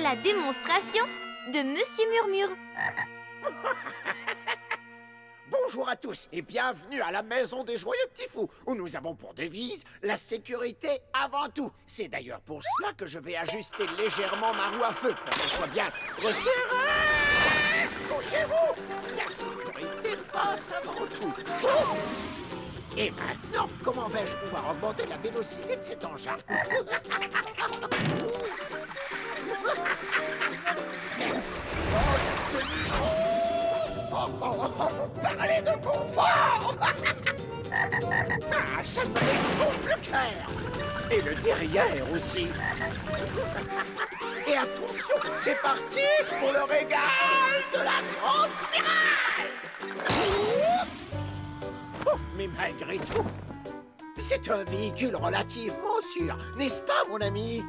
la démonstration de Monsieur Murmure. Bonjour à tous et bienvenue à la Maison des Joyeux Petits Fous, où nous avons pour devise la sécurité avant tout. C'est d'ailleurs pour cela que je vais ajuster légèrement ma roue à feu pour qu'elle soit bien resserrée. Couchez-vous, la sécurité passe avant tout. Oh. Et maintenant, comment vais-je pouvoir augmenter la vélocité de cet engin? Vous parlez de confort. Ah, ça me réchauffe le cœur. Et le derrière aussi. Et attention, c'est parti pour le régal de la grande spirale. Oh, mais malgré tout, c'est un véhicule relativement sûr, n'est-ce pas, mon ami?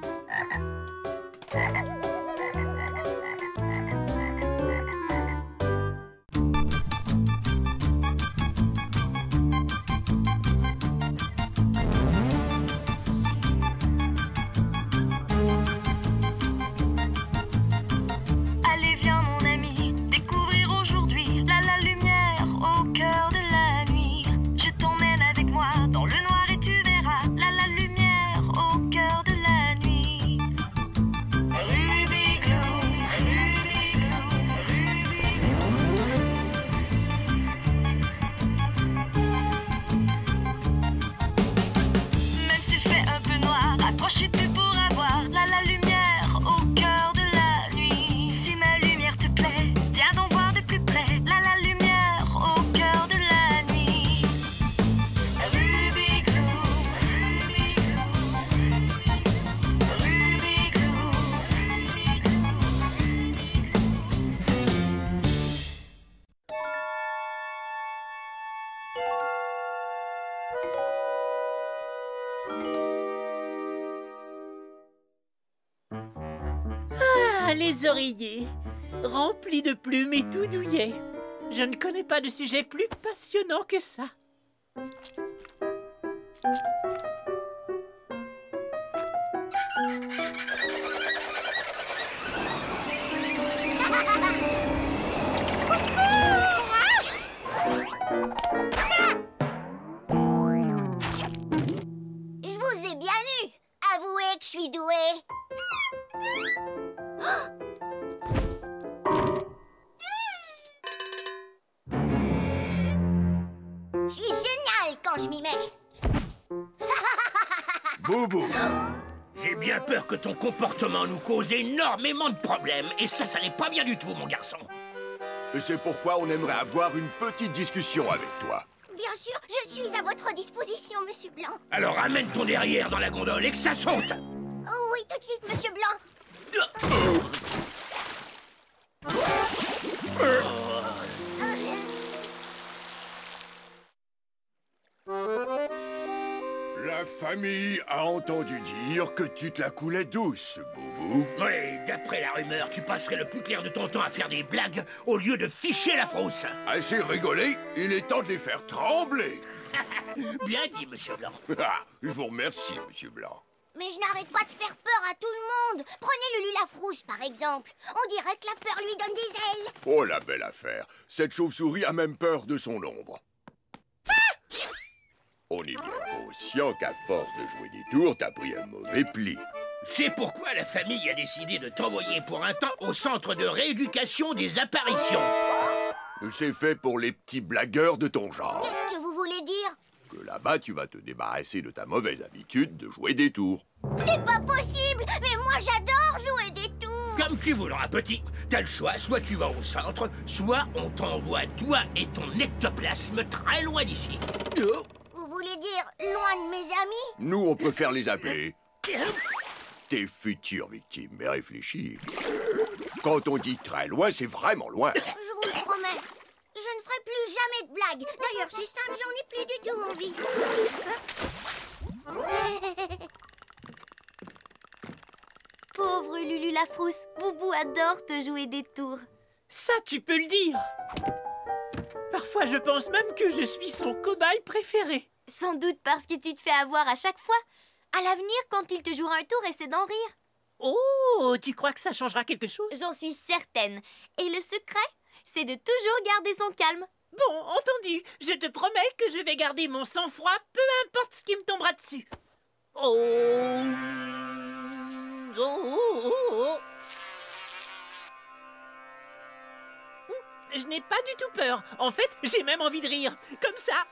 Les oreillers, remplis de plumes et tout douillets. Je ne connais pas de sujet plus passionnant que ça. Je vous ai bien eu. Avouez que je suis douée. Je suis génial quand je m'y mets. Boubou, j'ai bien peur que ton comportement nous cause énormément de problèmes. Et ça n'est pas bien du tout, mon garçon. Et c'est pourquoi on aimerait avoir une petite discussion avec toi. Bien sûr, je suis à votre disposition, Monsieur Blanc. Alors amène ton derrière dans la gondole et que ça saute. Oh oui, tout de suite, Monsieur Blanc. La famille a entendu dire que tu te la coulais douce, Boubou. Oui, d'après la rumeur, tu passerais le plus clair de ton temps à faire des blagues au lieu de ficher la frousse. Assez rigolé, il est temps de les faire trembler. Bien dit, Monsieur Blanc. Ah, je vous remercie, Monsieur Blanc. Mais je n'arrête pas de faire peur à tout le monde. Prenez Lulu la frousse, par exemple. On dirait que la peur lui donne des ailes. Oh, la belle affaire. Cette chauve-souris a même peur de son ombre. On est bien conscient qu'à force de jouer des tours, t'as pris un mauvais pli. C'est pourquoi la famille a décidé de t'envoyer pour un temps au centre de rééducation des apparitions. C'est fait pour les petits blagueurs de ton genre. Qu'est-ce que vous voulez dire? Que là-bas, tu vas te débarrasser de ta mauvaise habitude de jouer des tours. C'est pas possible. Mais moi, j'adore jouer des tours. Comme tu voudras, petit. T'as le choix, soit tu vas au centre, soit on t'envoie toi et ton ectoplasme très loin d'ici. Vous voulez dire loin de mes amis? Nous, on préfère les appeler tes futures victimes. Mais réfléchis. Quand on dit très loin, c'est vraiment loin. Je vous le promets. Je ne ferai plus jamais de blagues. D'ailleurs, c'est simple, j'en ai plus du tout envie. Pauvre Lulu la frousse, Boubou adore te jouer des tours. Ça, tu peux le dire. Parfois, je pense même que je suis son cobaye préféré. Sans doute parce que tu te fais avoir à chaque fois. À l'avenir, quand il te jouera un tour, essaie d'en rire. Oh, tu crois que ça changera quelque chose? J'en suis certaine. Et le secret, c'est de toujours garder son calme. Bon, entendu. Je te promets que je vais garder mon sang-froid, peu importe ce qui me tombera dessus. Oh. Oh, oh, oh, oh. Je n'ai pas du tout peur. En fait, j'ai même envie de rire. Comme ça.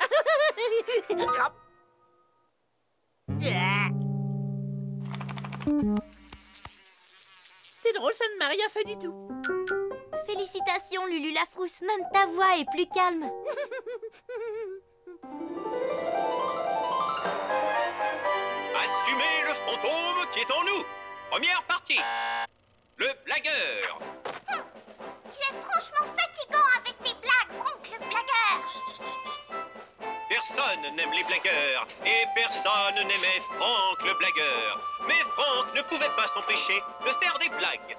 C'est drôle, ça ne m'a rien fait du tout. Félicitations, Lulu la Frousse. Même ta voix est plus calme. Assumez le fantôme qui est en nous. Première partie. Le blagueur. Tu es franchement fatigant avec tes blagues, Franck le blagueur. Personne n'aime les blagueurs et personne n'aimait Franck le blagueur. Mais Franck ne pouvait pas s'empêcher de faire des blagues.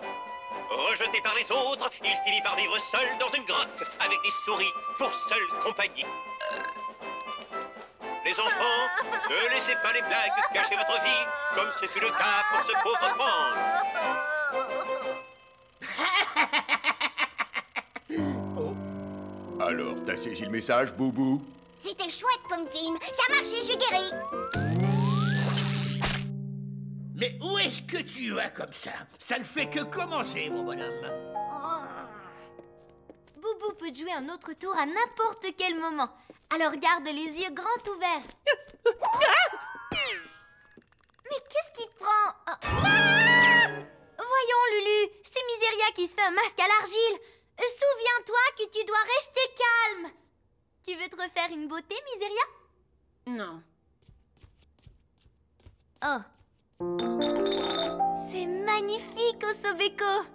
Rejeté par les autres, il finit par vivre seul dans une grotte avec des souris pour seule compagnie. Les enfants, ne laissez pas les blagues gâcher votre vie, comme ce fut le cas pour ce pauvre Franck. Alors, t'as saisi le message, Boubou? C'était chouette comme film. Ça a marché, je suis guéri. Mais où est-ce que tu vas comme ça? Ça ne fait que commencer, mon bonhomme. Boubou peut jouer un autre tour à n'importe quel moment. Alors garde les yeux grands ouverts. Mais qu'est-ce qui te prend? Voyons, Lulu, c'est Miséria qui se fait un masque à l'argile. Souviens-toi que tu dois rester calme. Tu veux te refaire une beauté, Miséria? Non. Oh. C'est magnifique, Osobeko.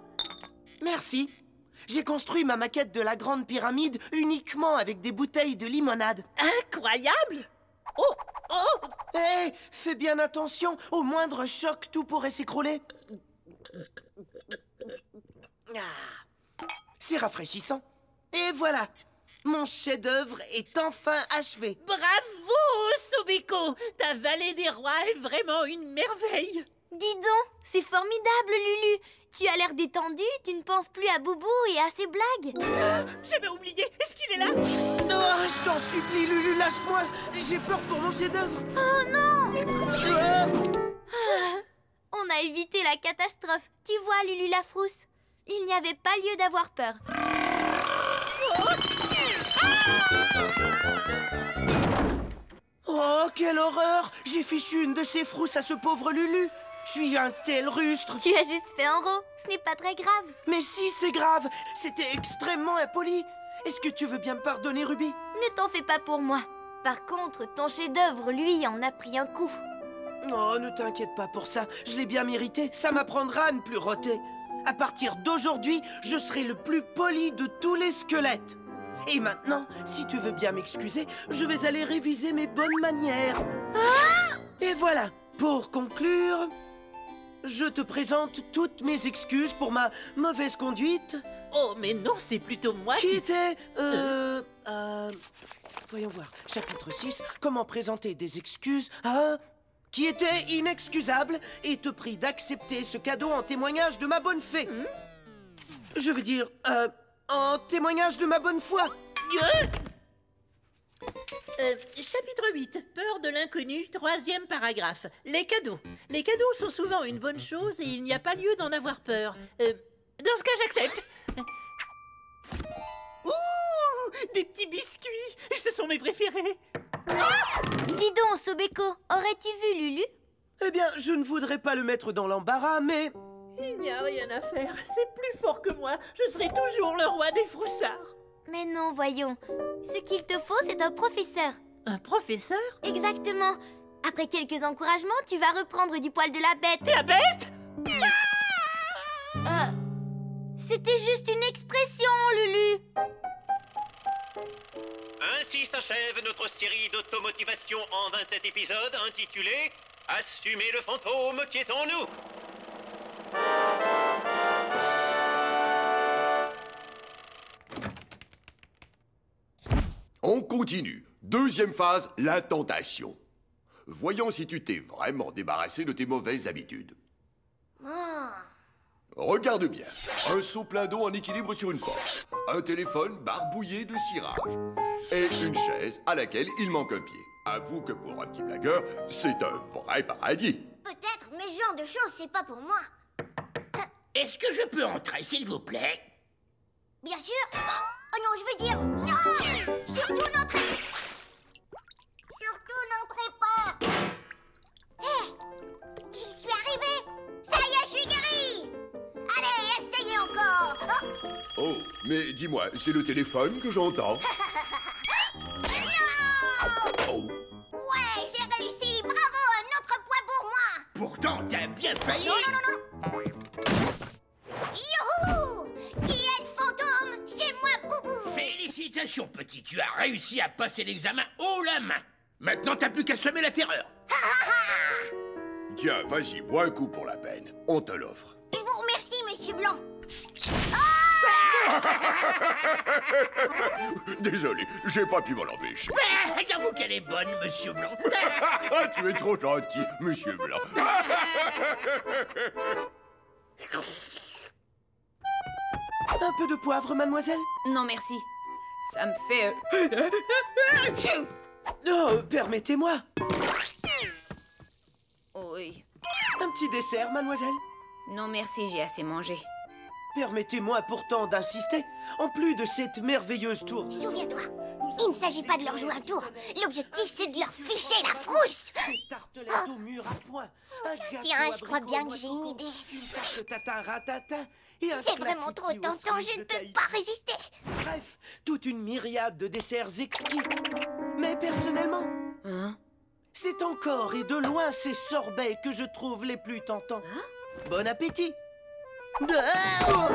Merci. J'ai construit ma maquette de la grande pyramide uniquement avec des bouteilles de limonade. Incroyable! Oh, oh! Hé, fais bien attention, au moindre choc, tout pourrait s'écrouler. Ah, c'est rafraîchissant. Et voilà, mon chef-d'œuvre est enfin achevé. Bravo, Sobeko! Ta vallée des rois est vraiment une merveille! Dis donc, c'est formidable, Lulu. Tu as l'air détendu, tu ne penses plus à Boubou et à ses blagues. J'avais oublié, est-ce qu'il est là? Non, je t'en supplie, Lulu, lâche-moi. J'ai peur pour mon chef-d'œuvre. Oh non! On a évité la catastrophe. Tu vois, Lulu la Frousse, il n'y avait pas lieu d'avoir peur. Oh, quelle horreur! J'ai fichu une de ces frousses à ce pauvre Lulu. Je suis un tel rustre. Tu as juste fait un rot, ce n'est pas très grave. Mais si, c'est grave. C'était extrêmement impoli. Est-ce que tu veux bien me pardonner, Ruby? Ne t'en fais pas pour moi. Par contre, ton chef-d'œuvre, lui, en a pris un coup. Oh, ne t'inquiète pas pour ça. Je l'ai bien mérité. Ça m'apprendra à ne plus roter. À partir d'aujourd'hui, je serai le plus poli de tous les squelettes. Et maintenant, si tu veux bien m'excuser, je vais aller réviser mes bonnes manières. Et voilà, pour conclure, je te présente toutes mes excuses pour ma mauvaise conduite. Oh, mais non, c'est plutôt moi Qui était... voyons voir, chapitre 6, comment présenter des excuses à... Qui était inexcusable et te prie d'accepter ce cadeau en témoignage de ma bonne fée. Je veux dire, en témoignage de ma bonne foi. Chapitre 8, peur de l'inconnu, 3e paragraphe. Les cadeaux. Les cadeaux sont souvent une bonne chose et il n'y a pas lieu d'en avoir peur. Dans ce cas, j'accepte. Ouh, des petits biscuits. Ce sont mes préférés. Dis donc, Sobeko, aurais-tu vu Lulu? Eh bien, je ne voudrais pas le mettre dans l'embarras, mais... Il n'y a rien à faire. C'est plus fort que moi. Je serai toujours le roi des froussards. Mais non, voyons. Ce qu'il te faut, c'est un professeur. Un professeur? Exactement. Après quelques encouragements, tu vas reprendre du poil de la bête. La bête? C'était juste une expression, Lulu. Ainsi s'achève notre série d'automotivation en 27 épisodes intitulée « Assumez le fantôme qui est en nous ». On continue. Deuxième phase, la tentation. Voyons si tu t'es vraiment débarrassé de tes mauvaises habitudes. Regarde bien. Un seau plein d'eau en équilibre sur une porte. Un téléphone barbouillé de cirage. Et une chaise à laquelle il manque un pied. Avoue que pour un petit blagueur, c'est un vrai paradis. Peut-être, mais ce genre de choses, c'est pas pour moi. Est-ce que je peux entrer, s'il vous plaît? Bien sûr. Oh non, je veux dire... Non! Surtout n'entrez... Surtout n'entrez pas. Hé, j'y suis arrivée. Ça y est, je suis guérie. Allez, essayez encore. Oh, mais dis-moi, c'est le téléphone que j'entends? Oh. Ouais, j'ai réussi. Bravo, un autre point pour moi. Pourtant, t'as bien failli. Non. Youhou! Qui est le fantôme? C'est moi, Boubou. Félicitations, petit. Tu as réussi à passer l'examen haut la main. Maintenant, t'as plus qu'à semer la terreur. Tiens, vas-y, bois un coup pour la peine. On te l'offre. Je vous remercie, Monsieur Blanc. Désolé, j'ai pas pu m'en empêcher. J'avoue qu'elle est bonne, Monsieur Blanc. Tu es trop gentil, Monsieur Blanc. Un peu de poivre, mademoiselle? Non, merci. Ça me fait... Oh, permettez-moi. Oui. Un petit dessert, mademoiselle? Non, merci, j'ai assez mangé. Permettez-moi pourtant d'insister. En plus de cette merveilleuse tour... Souviens-toi, il ne s'agit pas de leur jouer un tour. L'objectif, c'est de leur ficher la frousse. Des tartelettes au mur à point. Un gâteau Tiens, je crois abricot bien que j'ai une idée. Une tarte tatin ratatin. Et un C'est vraiment trop clafoutis aux tentant, fruits je de ne peux Tahiti. pas résister. Bref, toute une myriade de desserts exquis. Mais personnellement, Hein? c'est encore et de loin ces sorbets que je trouve les plus tentants. Bon appétit. Ah!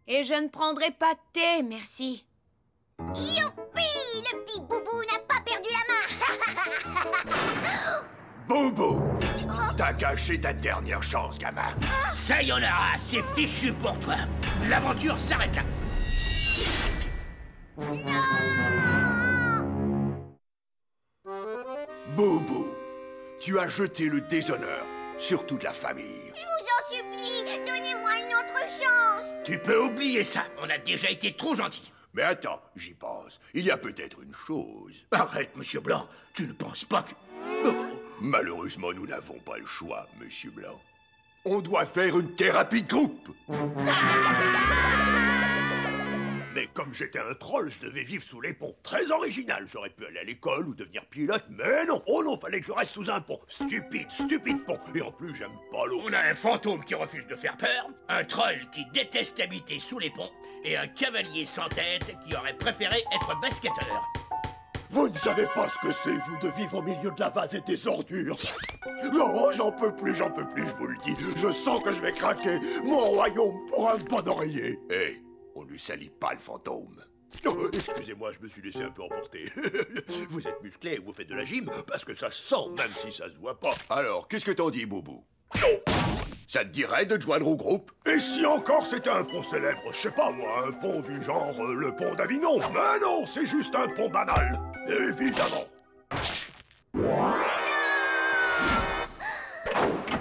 Et je ne prendrai pas de thé, merci. Youpi! Le petit Boubou n'a pas perdu la main. Bobo, t'as gâché ta dernière chance, gamin. Sayonara, c'est fichu pour toi. L'aventure s'arrête là. Bobo, tu as jeté le déshonneur sur toute la famille. Je vous en supplie, donnez-moi une autre chance. Tu peux oublier ça. On a déjà été trop gentils. Mais attends, j'y pense. Il y a peut-être une chose. Arrête, Monsieur Blanc. Tu ne penses pas que... Oh. Malheureusement, nous n'avons pas le choix, Monsieur Blanc. On doit faire une thérapie de groupe. Mais comme j'étais un troll, je devais vivre sous les ponts. Très original, j'aurais pu aller à l'école ou devenir pilote, mais non. Oh non, fallait que je reste sous un pont. Stupide pont. Et en plus, j'aime pas l'eau. On a un fantôme qui refuse de faire peur, un troll qui déteste habiter sous les ponts, et un cavalier sans tête qui aurait préféré être basketteur. Vous ne savez pas ce que c'est, vous, de vivre au milieu de la vase et des ordures. Non, j'en peux plus, je vous le dis. Je sens que je vais craquer. Mon royaume pour un bon oreiller. Hé, on ne salit pas le fantôme. Oh, excusez-moi, je me suis laissé un peu emporter. Vous êtes musclé et vous faites de la gym parce que ça sent, même si ça se voit pas. Alors, qu'est-ce que t'en dis, Boubou? Ça te dirait de te joindre au groupe? Et si encore c'était un pont célèbre, je sais pas moi, un pont du genre le pont d'Avignon. Mais non, c'est juste un pont banal, évidemment.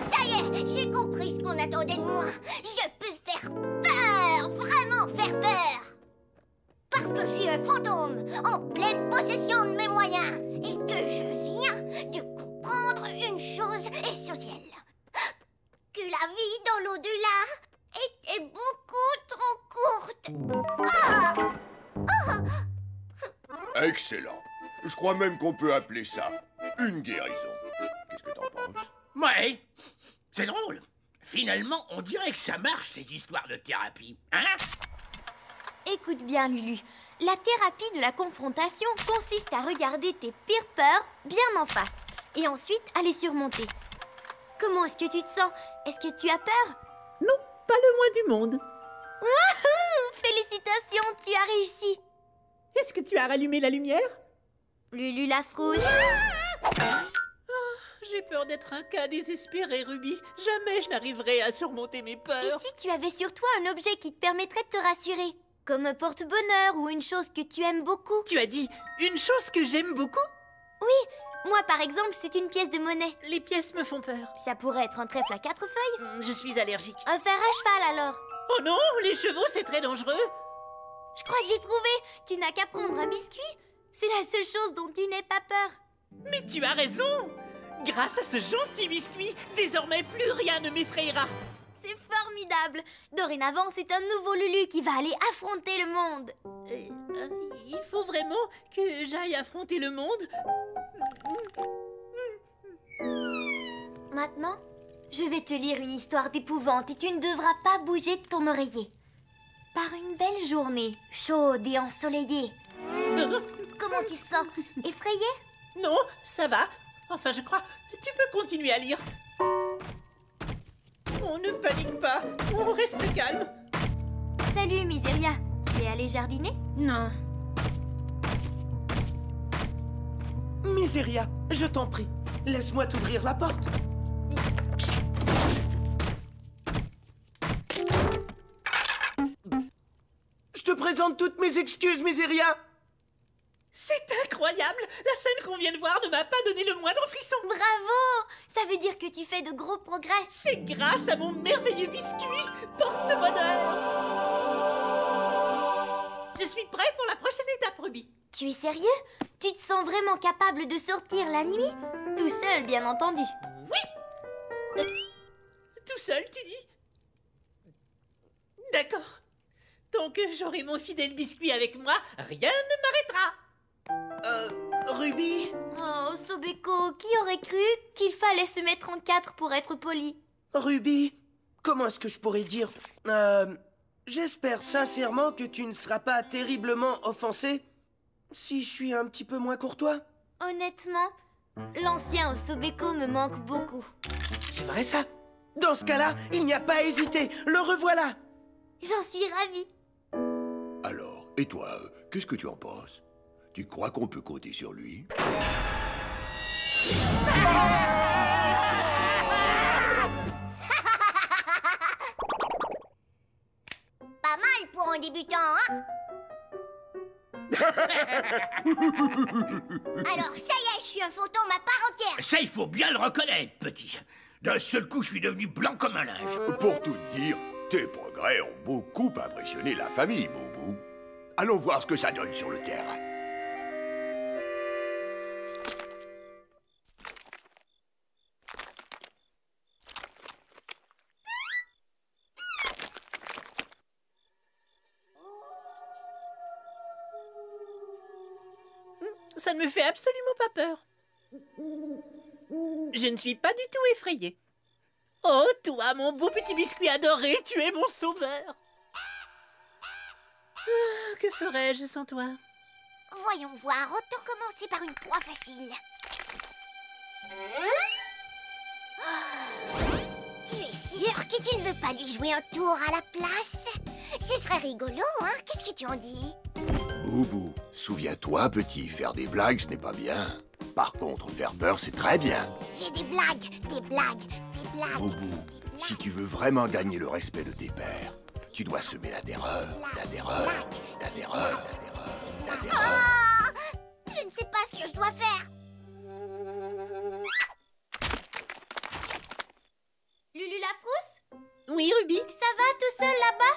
Ça y est, j'ai compris ce qu'on attendait de moi. Je peux faire peur, vraiment faire peur. Parce que je suis un fantôme, en pleine possession de mes moyens. Et que je viens de comprendre une chose essentielle. Que la vie dans l'au-delà était beaucoup trop courte. Excellent. Je crois même qu'on peut appeler ça une guérison. Qu'est-ce que t'en penses? Ouais, c'est drôle. Finalement, on dirait que ça marche, ces histoires de thérapie. Hein? Écoute bien, Lulu. La thérapie de la confrontation consiste à regarder tes pires peurs bien en face et ensuite à les surmonter. Comment est-ce que tu te sens? Est-ce que tu as peur? Non, pas le moins du monde. Wouhou! Félicitations, tu as réussi. Est-ce que tu as rallumé la lumière? Lulu la frousse. J'ai peur d'être un cas désespéré, Ruby. Jamais je n'arriverai à surmonter mes Et peurs. si tu avais sur toi un objet qui te permettrait de te rassurer? Comme un porte-bonheur ou une chose que tu aimes beaucoup? Tu as dit une chose que j'aime beaucoup? Oui, Moi, par exemple, c'est une pièce de monnaie. Les pièces me font peur. Ça pourrait être un trèfle à 4 feuilles. Je suis allergique. Un fer à cheval, alors. Oh non, les chevaux, c'est très dangereux. Je crois que j'ai trouvé. Tu n'as qu'à prendre un biscuit. C'est la seule chose dont tu n'aies pas peur. Mais tu as raison. Grâce à ce gentil biscuit, désormais plus rien ne m'effrayera. C'est formidable. Dorénavant, c'est un nouveau Lulu qui va aller affronter le monde. Il faut vraiment que j'aille affronter le monde. Maintenant, je vais te lire une histoire d'épouvante et tu ne devras pas bouger de ton oreiller. Par une belle journée, chaude et ensoleillée. Comment tu te sens? Effrayé? Non, ça va. Enfin, je crois. Tu peux continuer à lire. On ne panique pas. On reste calme. Salut, Miseria. Tu es allée jardiner? Non. Miseria, je t'en prie, laisse-moi t'ouvrir la porte. Je te présente toutes mes excuses, Miseria. C'est incroyable. La scène qu'on vient de voir ne m'a pas donné le moindre frisson. Bravo! Ça veut dire que tu fais de gros progrès. C'est grâce à mon merveilleux biscuit porte-bonheur. Je suis prêt pour la prochaine étape, Ruby. Tu es sérieux? Tu te sens vraiment capable de sortir la nuit? Tout seul, bien entendu. Oui. Tout seul, tu dis? D'accord. Tant que j'aurai mon fidèle biscuit avec moi, rien ne m'arrêtera. Ruby? Oh, Sobeko, qui aurait cru qu'il fallait se mettre en 4 pour être poli? Ruby, comment est-ce que je pourrais dire? J'espère sincèrement que tu ne seras pas terriblement offensé si je suis un petit peu moins courtois. Honnêtement, l'ancien Osobeko me manque beaucoup. C'est vrai ça? Dans ce cas-là, il n'y a pas à hésiter. Le revoilà. J'en suis ravie. Alors, et toi, qu'est-ce que tu en penses? Tu crois qu'on peut compter sur lui? Pas mal pour un débutant, hein? Alors, ça y est, je suis un fantôme à part entière. Ça, il faut bien le reconnaître, petit. D'un seul coup, je suis devenu blanc comme un linge. Pour tout te dire, tes progrès ont beaucoup impressionné la famille, Boubou. Allons voir ce que ça donne sur le terrain. Ça ne me fait absolument pas peur. Je ne suis pas du tout effrayée. Oh, toi, mon beau petit biscuit adoré, tu es mon sauveur. Ah, que ferais-je sans toi? Voyons voir, autant commencer par une proie facile. Tu es sûr que tu ne veux pas lui jouer un tour à la place? Ce serait rigolo, hein? Qu'est-ce que tu en dis? Boubou, souviens-toi, petit, faire des blagues, ce n'est pas bien. Par contre, faire peur, c'est très bien. Fais des blagues, des blagues, des blagues. Boubou, si tu veux vraiment gagner le respect de tes pères, tu dois semer la terreur, la terreur, la terreur, la terreur. Oh! Je ne sais pas ce que je dois faire. Lulu la frousse? Oui, Ruby? Ça va tout seul là-bas?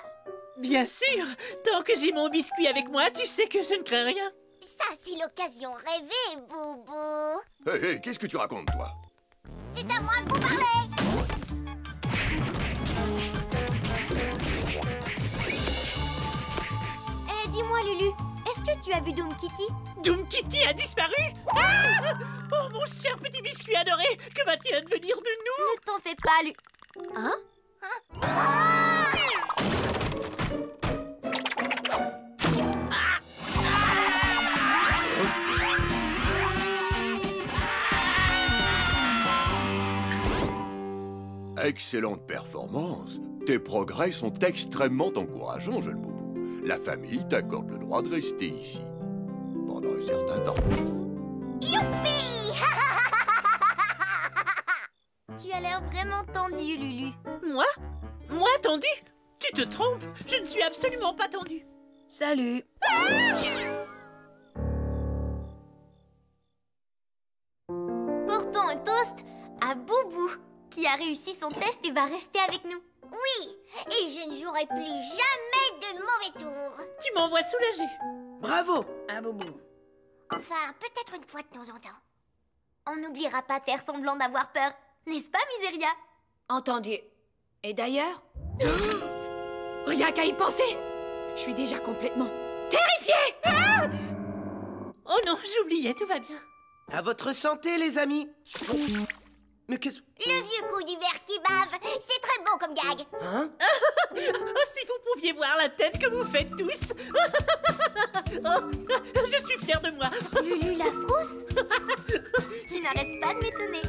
Bien sûr. Tant que j'ai mon biscuit avec moi, tu sais que je ne crains rien. Ça, c'est l'occasion rêvée, Boubou. Hé, hé, qu'est-ce que tu racontes, toi? C'est à moi de vous parler. Eh, dis-moi, Lulu, est-ce que tu as vu Doom Kitty? Doom Kitty a disparu? Ah! Oh, mon cher petit biscuit adoré, que va-t-il advenir de nous? Ne t'en fais pas, Lulu. Hein? Excellente performance. Tes progrès sont extrêmement encourageants, jeune Boubou. La famille t'accorde le droit de rester ici. Pendant un certain temps. Youpi! Tu as l'air vraiment tendu, Lulu. Moi? Moi tendu? Tu te trompes, je ne suis absolument pas tendu. Salut. un toast à Boubou, qui a réussi son test et va rester avec nous. Oui, et je ne jouerai plus jamais de mauvais tours. Tu m'envoies soulagée. Bravo! Ah, Boubou. Enfin, peut-être une fois de temps en temps. On n'oubliera pas de faire semblant d'avoir peur, n'est-ce pas, Miseria? Entendu. Et d'ailleurs... Rien qu'à y penser! Je suis déjà complètement terrifiée! Oh non, j'oubliais, tout va bien. À votre santé, les amis! Mais qu'est-ce... Le vieux coup du verre qui bave, c'est très bon comme gag. Hein? Oh, si vous pouviez voir la tête que vous faites tous. Oh, je suis fière de moi. Lulu la frousse? Tu n'arrêtes pas de m'étonner.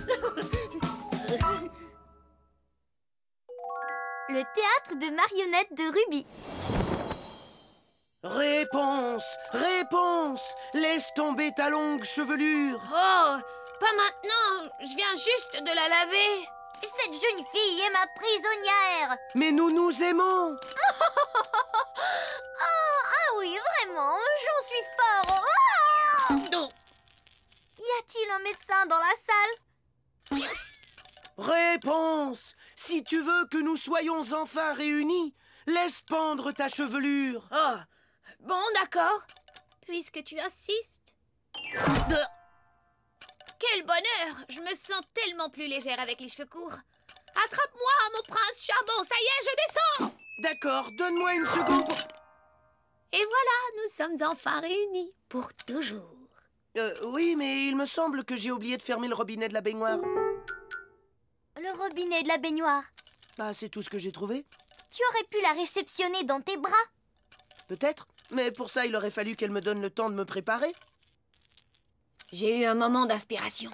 Le théâtre de marionnettes de Ruby. Réponse! Réponse! Laisse tomber ta longue chevelure! Oh, pas maintenant. Je viens juste de la laver. Cette jeune fille est ma prisonnière. Mais nous nous aimons! Ah oui, vraiment, j'en suis fort. Ah! Y a-t-il un médecin dans la salle? Réponse! Si tu veux que nous soyons enfin réunis, laisse pendre ta chevelure! Oh, bon, d'accord. Puisque tu insistes. Quel bonheur! Je me sens tellement plus légère avec les cheveux courts. Attrape-moi, mon prince charmant. Ça y est, je descends. D'accord, donne-moi une seconde pour... Et voilà, nous sommes enfin réunis. Pour toujours. Oui, mais il me semble que j'ai oublié de fermer le robinet de la baignoire. Le robinet de la baignoire. Bah, c'est tout ce que j'ai trouvé. Tu aurais pu la réceptionner dans tes bras. Peut-être, mais pour ça, il aurait fallu qu'elle me donne le temps de me préparer. J'ai eu un moment d'inspiration.